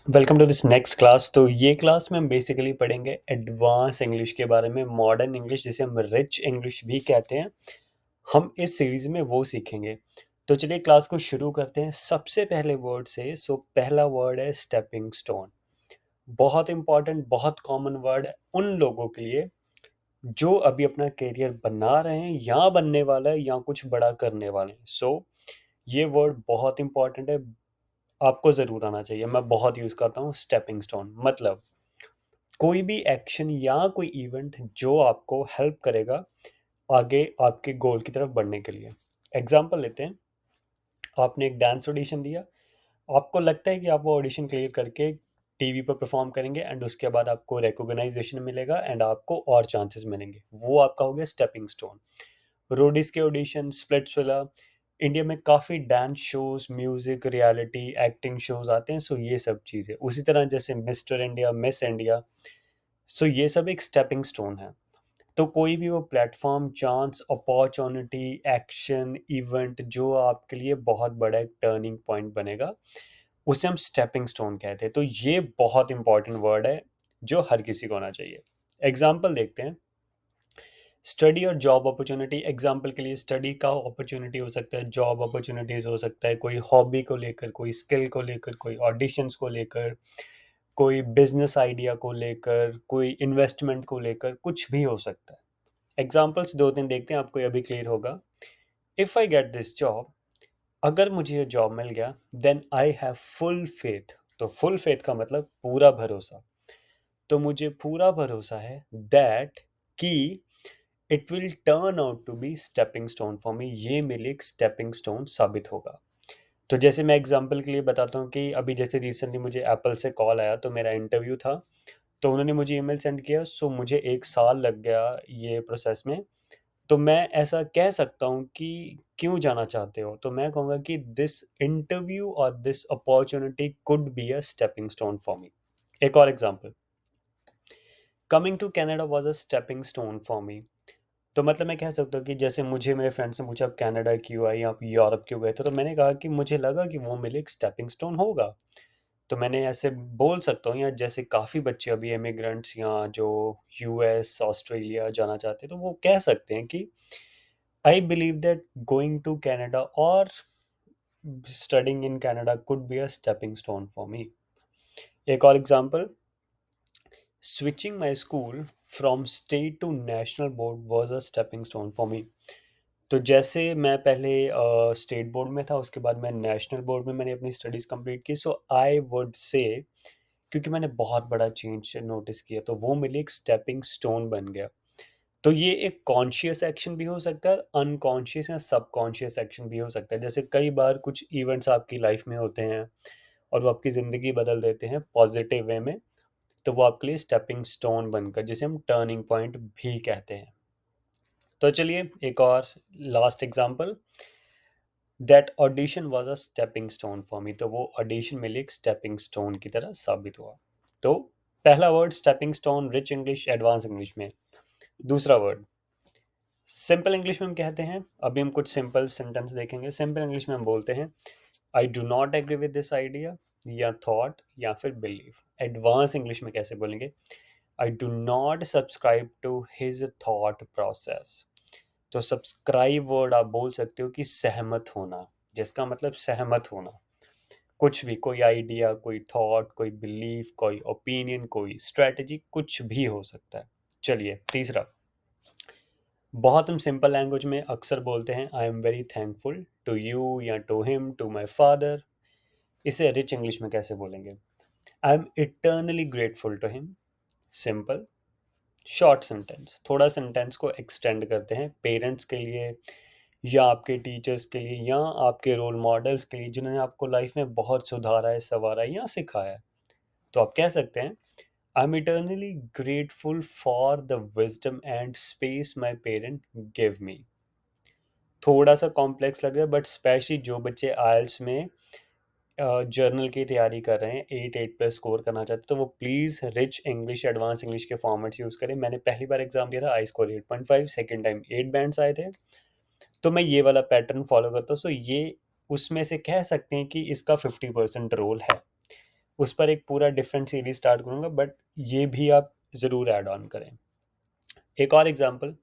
Welcome to this next class. तो ये class में हम बेसिकली पढ़ेंगे एडवांस इंग्लिश के बारे में, मॉडर्न इंग्लिश जिसे हम रिच इंग्लिश भी कहते हैं। हम इस सीरीज में वो सीखेंगे। तो चलिए क्लास को शुरू करते हैं सबसे पहले वर्ड से। सो पहला वर्ड है स्टेपिंग स्टोन। बहुत इंपॉर्टेंट, बहुत कॉमन वर्ड है उन लोगों के लिए जो अभी अपना करियर बना रहे हैं या बनने वाला है या कुछ बड़ा करने वाले हैं। ये वर्ड बहुत इंपॉर्टेंट है, आपको ज़रूर आना चाहिए। मैं बहुत यूज़ करता हूँ स्टेपिंग स्टोन, मतलब कोई भी एक्शन या कोई इवेंट जो आपको हेल्प करेगा आगे आपके गोल की तरफ बढ़ने के लिए। एग्जाम्पल लेते हैं, आपने एक डांस ऑडिशन दिया, आपको लगता है कि आप वो ऑडिशन क्लियर करके टीवी पर परफॉर्म करेंगे एंड उसके बाद आपको रिकॉग्नाइजेशन मिलेगा एंड आपको और चांसेस मिलेंगे। वो आपका हो गया स्टेपिंग स्टोन। रोडीज के ऑडिशन, स्प्लिट्सविला, इंडिया में काफ़ी dance shows, music, reality, acting shows आते हैं। ये सब चीज़ें उसी तरह जैसे मिस्टर इंडिया, मिस इंडिया। ये सब एक स्टेपिंग स्टोन है। तो कोई भी वो platform, chance, opportunity, action, event जो आपके लिए बहुत बड़ा एक टर्निंग पॉइंट बनेगा, उसे हम स्टेपिंग स्टोन कहते हैं। तो ये बहुत इंपॉर्टेंट वर्ड है जो हर किसी को आना चाहिए। एग्जाम्पल देखते हैं, स्टडी और जॉब अपॉर्चुनिटी। एग्जाम्पल के लिए स्टडी का अपॉर्चुनिटी हो सकता है, जॉब अपॉर्चुनिटीज हो सकता है, कोई हॉबी को लेकर, कोई स्किल को लेकर, कोई ऑडिशंस को लेकर, कोई बिजनेस आइडिया को लेकर, कोई इन्वेस्टमेंट को लेकर, कुछ भी हो सकता है। एग्जाम्पल्स दो तीन देखते हैं, आपको ये भी क्लियर होगा। If I get this job, अगर मुझे ये जॉब मिल गया, then I have full faith. तो फुल फेथ का मतलब पूरा भरोसा। तो मुझे पूरा भरोसा है दैट कि it will turn out to be stepping stone for me, ये मेरे लिए एक स्टेपिंग स्टोन साबित होगा। तो जैसे मैं एग्जांपल के लिए बताता हूँ कि अभी जैसे रिसेंटली मुझे एप्पल से कॉल आया, तो मेरा इंटरव्यू था। तो उन्होंने मुझे ईमेल सेंड किया, सो मुझे 1 साल लग गया ये प्रोसेस में। तो मैं ऐसा कह सकता हूँ कि क्यों जाना चाहते हो, तो मैं कहूँगा कि दिस इंटरव्यू और this opportunity could be a stepping stone for me. एक और example, coming to Canada was a stepping stone for me. तो मतलब मैं कह सकता हूँ कि जैसे मुझे मेरे फ्रेंड्स ने पूछा आप कनाडा क्यों आए, आप यूरोप क्यों गए थे, तो मैंने कहा कि मुझे लगा कि वो मेरे लिए एक स्टेपिंग स्टोन होगा। तो मैंने ऐसे बोल सकता हूँ, या जैसे काफ़ी बच्चे अभी इमिग्रेंट्स या जो यूएस, ऑस्ट्रेलिया जाना चाहते हैं, तो वो कह सकते हैं कि I believe that going to Canada और studying in Canada could be a stepping stone for me. एक और example, switching my school from state to national board was a stepping stone for me. तो जैसे मैं पहले state board में था, उसके बाद मैं नेशनल बोर्ड में मैंने अपनी स्टडीज़ कंप्लीट की। आई वुड से, क्योंकि मैंने बहुत बड़ा चेंज नोटिस किया, तो वो मेरे लिए एक स्टेपिंग स्टोन बन गया। तो ये एक कॉन्शियस एक्शन भी हो सकता है, अनकॉन्शियस या सबकॉन्शियस एक्शन भी हो सकता है। जैसे कई बार कुछ इवेंट्स आपकी लाइफ में होते हैं और वो आपकी ज़िंदगी बदल देते हैं पॉजिटिव वे में, तो वो आपके लिए स्टेपिंग स्टोन बनकर, जिसे हम टर्निंग पॉइंट भी कहते हैं। तो चलिए एक और last example, that audition was a stepping stone for me. तो वो ऑडिशन मेरे लिए एक स्टेपिंग स्टोन की तरह साबित हुआ। तो पहला word stepping stone, rich English, advance English में। दूसरा वर्ड सिंपल इंग्लिश में हम कहते हैं, अभी हम कुछ सिंपल सेंटेंस देखेंगे। सिंपल इंग्लिश में हम बोलते हैं I do not agree with this idea, या थॉट, या फिर बिलीव। एडवांस इंग्लिश में कैसे बोलेंगे, I do not subscribe to his thought process. तो सब्सक्राइब वर्ड आप बोल सकते हो कि सहमत होना, जिसका मतलब सहमत होना। कुछ भी, कोई आइडिया, कोई थॉट, कोई बिलीफ, कोई ओपिनियन, कोई स्ट्रेटजी, कुछ भी हो सकता है। चलिए तीसरा, बहुत हम सिंपल लैंग्वेज में अक्सर बोलते हैं I am very thankful to you, या to him, to my father. इसे रिच इंग्लिश में कैसे बोलेंगे, I am eternally grateful to him. Simple short sentence. थोड़ा सेंटेंस को एक्सटेंड करते हैं, पेरेंट्स के लिए या आपके टीचर्स के लिए या आपके रोल मॉडल्स के लिए जिन्होंने आपको लाइफ में बहुत सुधारा है, संवारा है या सिखाया है। तो आप कह सकते हैं I am eternally grateful for the wisdom and space my parent give me. थोड़ा सा कॉम्प्लेक्स लग रहा है, बट स्पेशली जो बच्चे आइल्स में जर्नल की तैयारी कर रहे हैं, 8 8 प्लस स्कोर करना चाहते हैं, तो वो please rich English, advance English के फॉर्मेट्स यूज़ करें। मैंने पहली बार एग्जाम दिया था, I score 8.5, second time 8 bands आए थे। तो मैं ये वाला पैटर्न फॉलो करता हूँ। ये उसमें से कह सकते हैं कि इसका 50% रोल है। उस पर एक पूरा डिफरेंट सीरीज स्टार्ट करूँगा, बट ये भी आप ज़रूर ऐड ऑन करें। एक और example,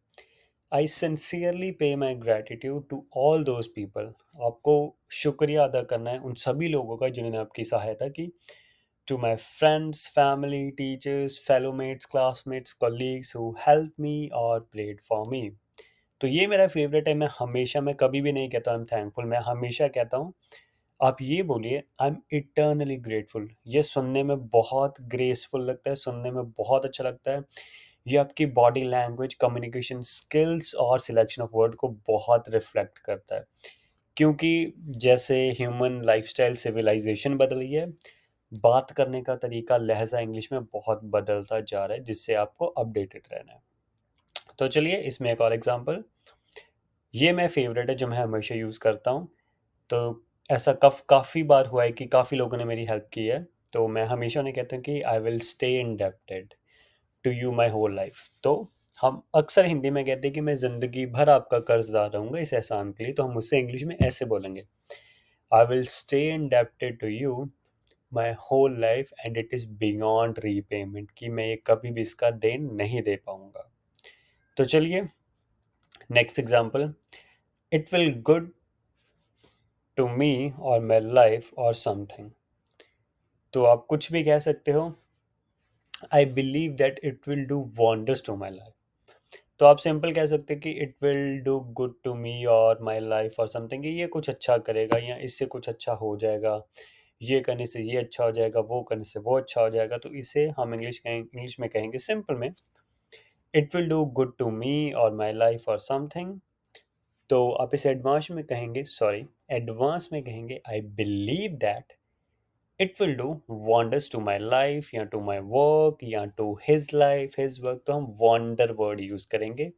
I sincerely pay my gratitude to all those people. आपको शुक्रिया अदा करना है उन सभी लोगों का जिन्होंने आपकी सहायता की। To my friends, family, teachers, fellowmates, classmates, colleagues who help me और प्रेड फॉर मी। तो ये मेरा फेवरेट है। मैं हमेशा, मैं कभी भी नहीं कहता आई एम थैंकफुल, मैं हमेशा कहता हूँ आप ये बोलिए आई एम इटर्नली ग्रेटफुल। ये सुनने में बहुत ग्रेसफुल लगता है, सुनने में बहुत अच्छा लगता है। ये आपकी बॉडी लैंग्वेज, कम्युनिकेशन स्किल्स और सिलेक्शन ऑफ वर्ड को बहुत रिफ्लेक्ट करता है। क्योंकि जैसे ह्यूमन लाइफस्टाइल, सिविलाइजेशन बदली है, बात करने का तरीका, लहजा इंग्लिश में बहुत बदलता जा रहा है, जिससे आपको अपडेटेड रहना है। तो चलिए इसमें एक और एग्जांपल, ये मैं फेवरेट है जो मैं हमेशा यूज़ करता हूँ। तो ऐसा काफ़ी बार हुआ है कि काफ़ी लोगों ने मेरी हेल्प की है, तो मैं हमेशा उन्हें कहता हूँ कि I will stay indebted to you my whole life. तो हम अक्सर हिंदी में कहते हैं कि मैं ज़िंदगी भर आपका कर्जदार रहूँगा इस एहसान के लिए, तो हम उससे इंग्लिश में ऐसे बोलेंगे, I will stay indebted to you my whole life and it is beyond repayment, कि मैं ये कभी भी इसका देन नहीं दे पाऊँगा। तो चलिए next example, it will good to me और माई लाइफ और समथिंग। तो आप कुछ भी कह सकते हो, I believe that it will do wonders to my life. तो आप सिंपल कह सकते हैं कि it will do good to me और माई लाइफ और समथिंग, ये कुछ अच्छा करेगा या इससे कुछ अच्छा हो जाएगा, ये करने से ये अच्छा हो जाएगा, वो करने से वो अच्छा हो जाएगा। तो इसे हम इंग्लिश में कहेंगे सिंपल में, it will do good to me और माई लाइफ और समथिंग। तो आप इसे एडवांस में कहेंगे, I believe that it will do wonders to my life या टू माई वर्क या to his life his work. तो हम वॉन्डर वर्ड यूज करेंगे,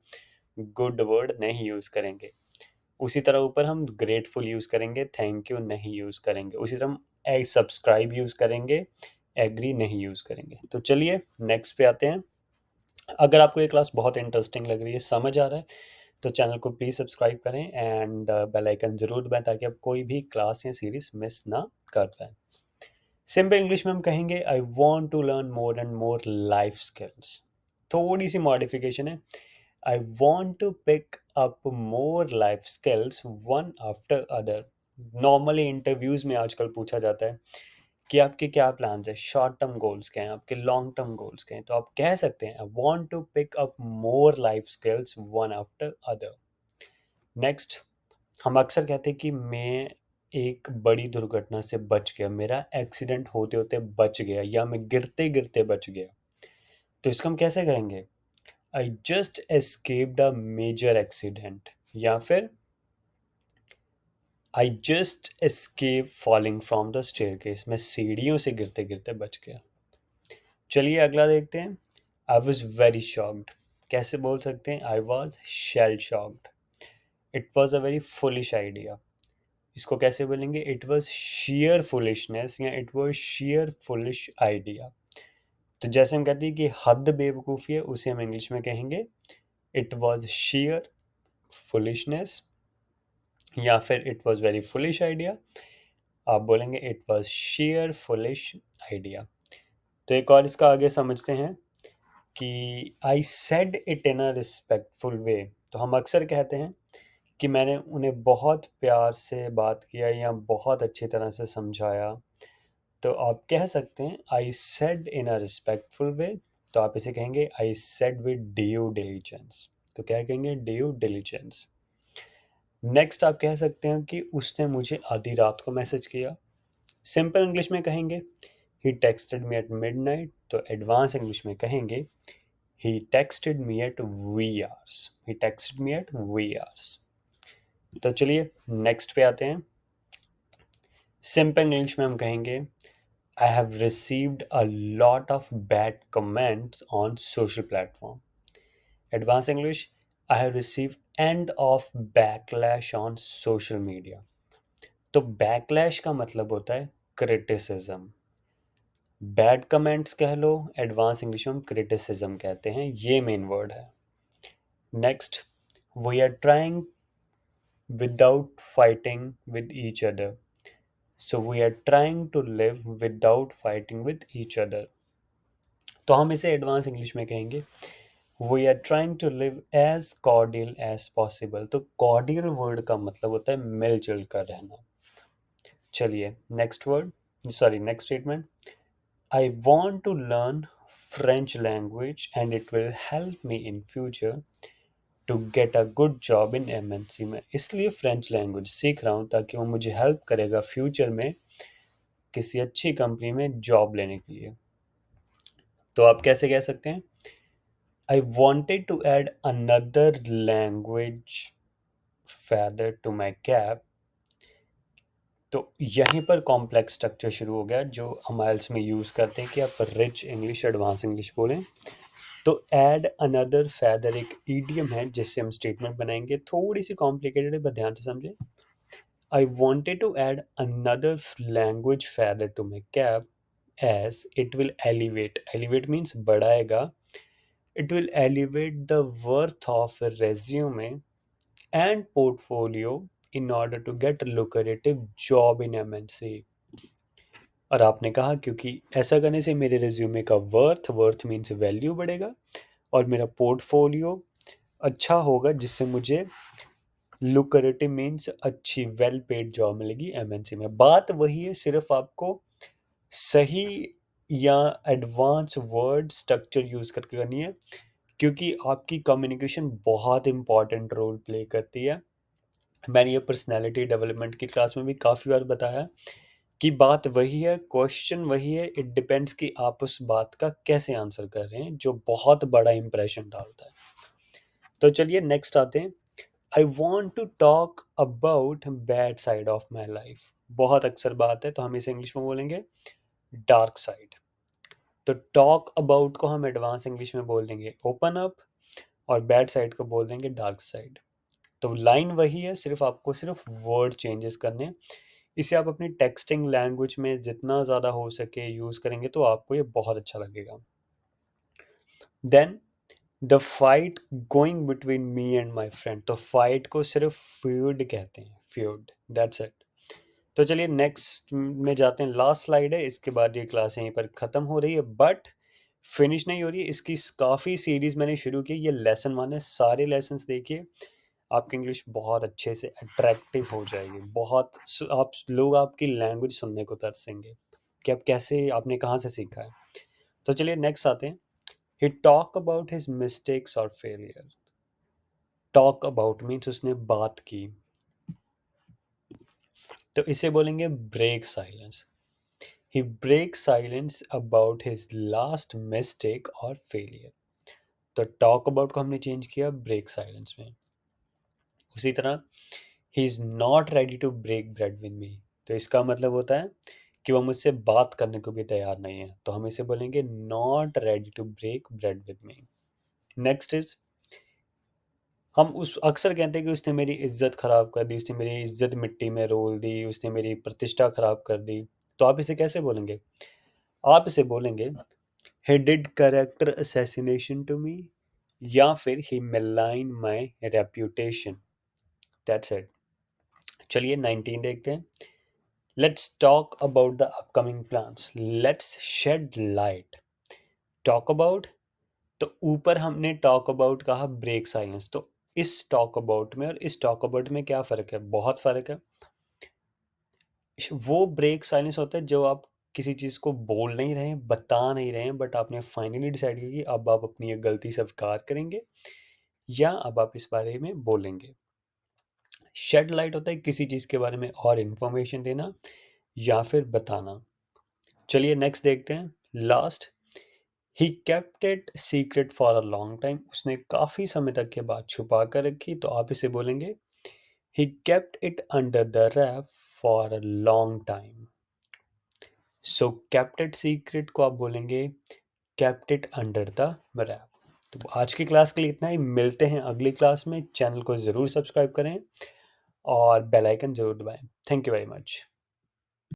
गुड वर्ड नहीं यूज करेंगे। उसी तरह ऊपर हम ग्रेटफुल यूज करेंगे, थैंक यू नहीं यूज करेंगे। उसी तरह हम आई सब्सक्राइब यूज करेंगे, एग्री नहीं यूज करेंगे। तो चलिए नेक्स्ट पे आते हैं। अगर आपको ये क्लास बहुत इंटरेस्टिंग लग रही है, समझ आ रहा है, तो चैनल को प्लीज़ सब्सक्राइब करें एंड बेल आइकन ज़रूर दबाएं ताकि आप कोई भी क्लास या सीरीज मिस ना कर पाएं। सिंपल इंग्लिश में हम कहेंगे, I want to learn more and more life skills. थोड़ी सी मॉडिफिकेशन है, I want to pick up more life skills one after other. Normally interviews में आजकल पूछा जाता है कि आपके क्या प्लान्स है, शॉर्ट टर्म गोल्स क्या हैं, आपके लॉन्ग टर्म गोल्स क्या हैं। तो आप कह सकते हैं, I want to pick up more life skills one after other. Next, हम अक्सर कहते हैं कि मैं एक बड़ी दुर्घटना से बच गया, मेरा एक्सीडेंट होते होते बच गया या मैं गिरते गिरते बच गया। तो इसको हम कैसे कहेंगे, I just escaped a major accident, या फिर I just escape falling from the staircase, मैं सीढ़ियों से गिरते गिरते बच गया। चलिए अगला देखते हैं, आई वॉज वेरी शॉक्ड। कैसे बोल सकते हैं, I was shell shocked. It was a very foolish idea. इसको कैसे बोलेंगे, इट वॉज शेयर फुलिशनेस या it was sheer foolish idea. तो जैसे हम कहते हैं कि हद बेवकूफ़ी है, उसे हम इंग्लिश में कहेंगे इट वॉज शेयर फुलिशनेस, या फिर it was very foolish idea. आप बोलेंगे it was sheer foolish idea. तो एक और इसका आगे समझते हैं कि I said it in a respectful way. तो हम अक्सर कहते हैं कि मैंने उन्हें बहुत प्यार से बात किया या बहुत अच्छी तरह से समझाया। तो आप कह सकते हैं I said in a respectful way. तो आप इसे कहेंगे I said with due diligence. तो क्या कहेंगे, ड्यू डिलीजेंस। नेक्स्ट आप कह सकते हैं कि उसने मुझे आधी रात को मैसेज किया। सिंपल इंग्लिश में कहेंगे he texted me at midnight. तो एडवांस इंग्लिश में कहेंगे he texted me at wee hours. He texted me at wee hours. तो चलिए नेक्स्ट पे आते हैं। सिंपल इंग्लिश में हम कहेंगे I have received a lot of bad comments on social platform. Advanced English, I have received end of backlash on social media. तो backlash का मतलब होता है criticism. Bad comments कह लो, एडवांस इंग्लिश में हम criticism कहते हैं, ये मेन वर्ड है। Next, we are trying without fighting with each other. So we are trying to live without fighting with each other. तो हम इसे एडवांस इंग्लिश में कहेंगे we are trying to live as cordial as possible. तो cordial word का मतलब होता है मिलजुल कर रहना। चलिए next word, sorry next statement. I want to learn French language and it will help me in future to get a good job in MNC में। इसलिए फ्रेंच लैंग्वेज सीख रहा हूँ ताकि वो मुझे हेल्प करेगा फ्यूचर में किसी अच्छी कंपनी में जॉब लेने के लिए। तो आप कैसे कह सकते हैं I wanted to add another language feather to my cap। तो यहीं पर कॉम्प्लेक्स स्ट्रक्चर शुरू हो गया जो हम आइल्स में यूज़ करते हैं कि आप रिच इंग्लिश एडवांस इंग्लिश बोलें। तो ऐड अनदर फैदर एक ईडियम है जिससे हम स्टेटमेंट बनाएंगे, थोड़ी सी कॉम्प्लिकेटेड है, बस ध्यान से समझे। I wanted to add another language feather to my cap as it will elevate, elevate means बढ़ाएगा, it will elevate the worth of resume and portfolio in order to get a lucrative job in MNC। और आपने कहा क्योंकि ऐसा करने से मेरे resume का वर्थ, वर्थ मीन्स वैल्यू बढ़ेगा और मेरा पोर्टफोलियो अच्छा होगा जिससे मुझे लुक्रेटिव मीन्स अच्छी वेल पेड जॉब मिलेगी एमएनसी में। बात वही है, सिर्फ आपको सही या एडवांस वर्ड स्ट्रक्चर यूज करके करनी है क्योंकि आपकी कम्युनिकेशन बहुत इंपॉर्टेंट रोल प्ले करती है। मैंने ये पर्सनैलिटी डेवलपमेंट की क्लास में भी काफ़ी बार बताया कि बात वही है, क्वेश्चन वही है, इट डिपेंड्स कि आप उस बात का कैसे आंसर कर रहे हैं जो बहुत बड़ा इंप्रेशन डालता है। तो चलिए नेक्स्ट आते हैं। I want to talk about bad side of my life. बहुत अक्सर बात है तो हम इसे इंग्लिश में बोलेंगे डार्क साइड। तो टॉक अबाउट को हम एडवांस इंग्लिश में बोल देंगे ओपन अप और बैड साइड को बोल देंगे डार्क साइड। तो लाइन वही है, सिर्फ आपको सिर्फ वर्ड चेंजेस करने हैं। इसे आप अपनी टेक्सटिंग लैंग्वेज में जितना ज़्यादा हो सके यूज़ करेंगे तो आपको ये बहुत अच्छा लगेगा। Then the fight going between me and my friend. तो फाइट को सिर्फ फ्यूड कहते हैं, फ्यूड, दैट्स इट। तो चलिए नेक्स्ट में जाते हैं, लास्ट स्लाइड है, इसके बाद ये क्लास यहीं पर ख़त्म हो रही है बट फिनिश नहीं हो रही है। इसकी काफ़ी सीरीज़ मैंने शुरू की, ये लेसन 1 है, सारे लेसन्स देखिए, आपकी इंग्लिश बहुत अच्छे से अट्रैक्टिव हो जाएगी। बहुत आप लोग आपकी लैंग्वेज सुनने को तरसेंगे कि आप कैसे, आपने कहाँ से सीखा है। तो चलिए नेक्स्ट आते हैं। He talk about his mistakes और फेलियर। टॉक अबाउट मीन्स उसने बात की, तो इसे बोलेंगे break silence. He break silence about his last mistake और फेलियर। तो टॉक अबाउट को हमने चेंज किया ब्रेक साइलेंस में। उसी तरह he is not ready to break bread with me. तो इसका मतलब होता है कि वो मुझसे बात करने को भी तैयार नहीं है, तो हम इसे बोलेंगे not ready to break bread with me. Next is, हम उस अक्सर कहते हैं कि उसने मेरी इज्जत खराब कर दी, उसने मेरी इज्जत मिट्टी में रोल दी, उसने मेरी प्रतिष्ठा खराब कर दी। तो आप इसे कैसे बोलेंगे? आप इसे बोलेंगे he did character assassination to me या फिर he malign my reputation. That's it. चलिए 19 देखते हैं। Let's talk about the upcoming plans, let's shed light. Talk about, तो ऊपर हमने टॉक अबाउट कहा ब्रेक साइलेंस, तो इस टॉक अबाउट में और इस टॉक अबाउट में क्या फ़र्क है? बहुत फ़र्क है। वो ब्रेक साइलेंस होता है जो आप किसी चीज़ को बोल नहीं रहे हैं, बता नहीं रहे हैं, बट आपने फाइनली डिसाइड किया कि अब आप अपनी ये गलती स्वीकार करेंगे या अब आप इस बारे में बोलेंगे। शेड लाइट होता है किसी चीज़ के बारे में और इन्फॉर्मेशन देना या फिर बताना। चलिए नेक्स्ट देखते हैं, last. He kept it secret for a long time. उसने काफ़ी समय तक ये बात छुपा कर रखी, तो आप इसे बोलेंगे he kept it under the wrap for a long time. So kept it secret को आप बोलेंगे kept it under the wrap. तो आज की क्लास के लिए इतना ही, मिलते हैं अगली क्लास में। चैनल को ज़रूर सब्सक्राइब करें और बेल आइकन ज़रूर दबाएं। Thank you very much.